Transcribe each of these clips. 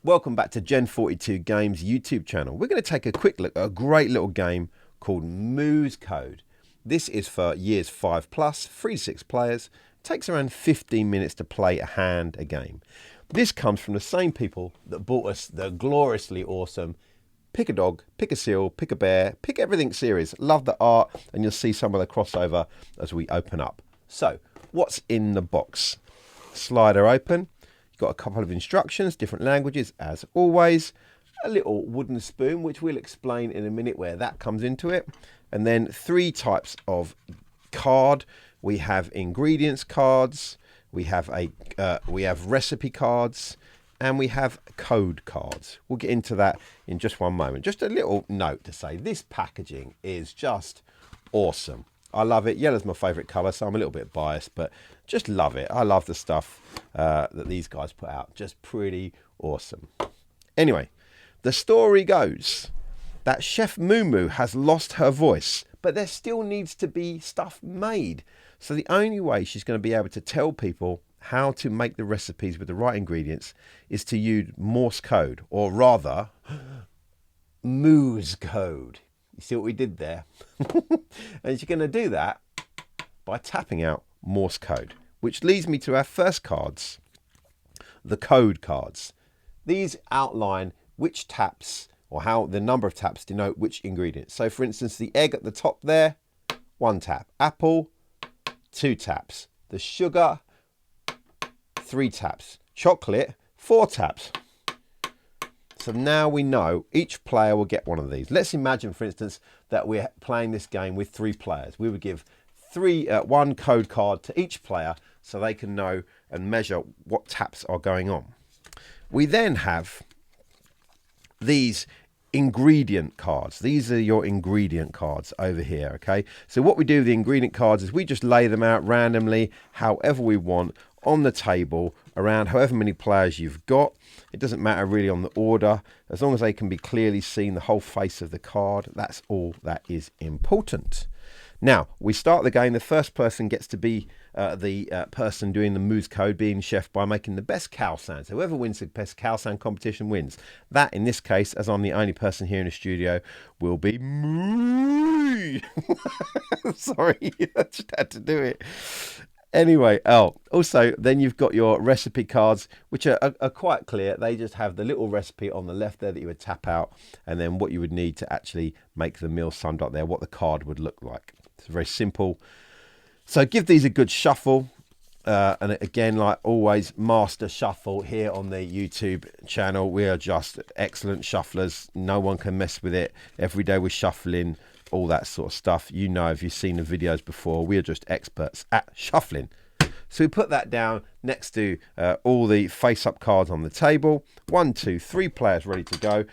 Welcome back to Gen 42 Games YouTube channel. We're going to take a quick look at a great little game called Moo's Code. This is for years 5 plus, 3 to 6 players. It takes around 15 minutes to play a game. This comes from the same people that bought us the gloriously awesome Pick a Dog, Pick a Seal, Pick a Bear, Pick Everything series. Love the art, and you'll see some of the crossover as we open up. So, what's in the box? Slider open. You've got a couple of instructions, different languages as always. A little wooden spoon, which we'll explain in a minute where that comes into it. And then 3 types of card. We have ingredients cards, we have recipe cards, and we have code cards. We'll get into that in just one moment. Just a little note to say this packaging is just awesome. I love it. Yellow's my favourite colour, so I'm a little bit biased, but just love it. I love the stuff that these guys put out. Just pretty awesome. Anyway, the story goes that Chef Moo-Moo has lost her voice, but there still needs to be stuff made. So the only way she's going to be able to tell people how to make the recipes with the right ingredients is to use Morse code, or rather, Moo's code. You see what we did there? And she's going to do that by tapping out Morse code, which leads me to our first cards, the code cards. These outline which taps, or how the number of taps denote which ingredients. So for instance, the egg at the top there, 1 tap. Apple, 2 taps. The sugar, 3 taps. Chocolate, 4 taps. So now we know each player will get one of these. Let's imagine, for instance, that we're playing this game with 3 players. We would give 1 code card to each player so they can know and measure what taps are going on. We then have these ingredient cards. These are your ingredient cards over here, okay? So what we do with the ingredient cards is we just lay them out randomly, however we want, on the table around however many players you've got. It doesn't matter really on the order, as long as they can be clearly seen, the whole face of the card. That's all that is important. Now we start the game. The first person gets to be the person doing the Moo's code, being chef, by making the best cow sound. So whoever wins the best cow sound competition wins. That, in this case, as I'm the only person here in the studio, will be moo. Sorry, I just had to do it. Anyway, also, then you've got your recipe cards, which are quite clear. They just have the little recipe on the left there that you would tap out, and then what you would need to actually make the meal summed up there, what the card would look like. It's very simple. So give these a good shuffle. And again, like always, master shuffle here on the YouTube channel. We are just excellent shufflers. No one can mess with it. Every day we're shuffling, all that sort of stuff. You know, if you've seen the videos before, we are just experts at shuffling. So we put that down next to all the face-up cards on the table. 1, 2, 3 players ready to go.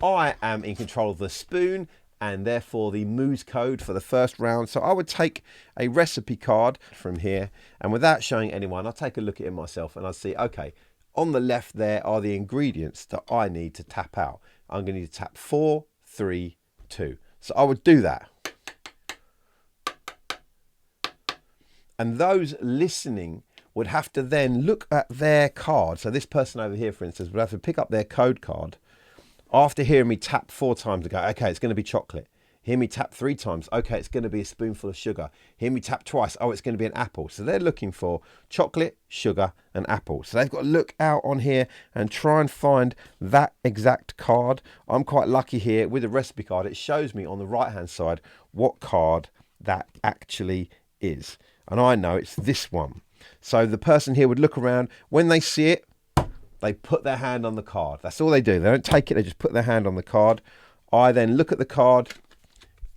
I am in control of the spoon and therefore the Moo's code for the first round. So I would take a recipe card from here, and without showing anyone, I'll take a look at it myself and I'll see, okay, on the left there are the ingredients that I need to tap out. I'm going to need to tap 4, 3, 2. So I would do that. And those listening would have to then look at their card. So this person over here, for instance, would have to pick up their code card after hearing me tap 4 times and go, okay, it's going to be chocolate. Hear me tap 3 times. Okay, it's going to be a spoonful of sugar. Hear me tap twice. Oh, it's going to be an apple. So they're looking for chocolate, sugar, and apple. So they've got to look out on here and try and find that exact card. I'm quite lucky here with the recipe card. It shows me on the right-hand side what card that actually is. And I know it's this one. So the person here would look around. When they see it, they put their hand on the card. That's all they do. They don't take it. They just put their hand on the card. I then look at the card.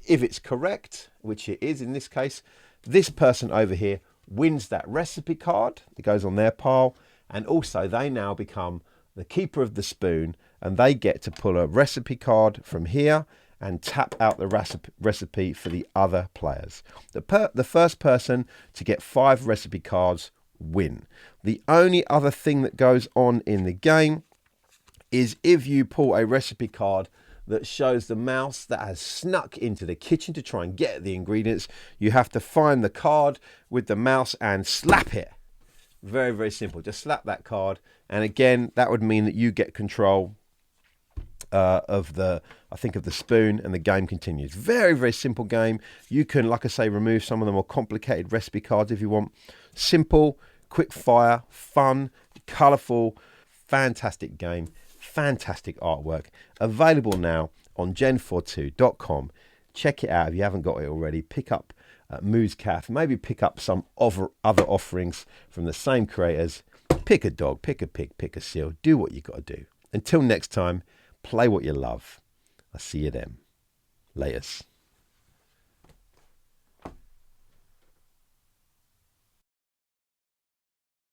If it's correct, which it is in this case, this person over here wins that recipe card. It goes on their pile. And also they now become the keeper of the spoon, and they get to pull a recipe card from here and tap out the recipe for the other players. The first person to get 5 recipe cards win. The only other thing that goes on in the game is if you pull a recipe card that shows the mouse that has snuck into the kitchen to try and get the ingredients, you have to find the card with the mouse and slap it. Very, very simple. Just slap that card And again, that would mean that you get control of the spoon, and the game continues. Very, very simple game. You can, like I say, remove some of the more complicated recipe cards if you want. Simple, quick fire, fun, colourful, fantastic game, fantastic artwork. Available now on gen42.com. Check it out if you haven't got it already. Pick up Moo's Cafe. Maybe pick up some other offerings from the same creators. Pick a dog, pick a pig, pick a seal. Do what you got to do. Until next time, play what you love. I'll see you then. Laters.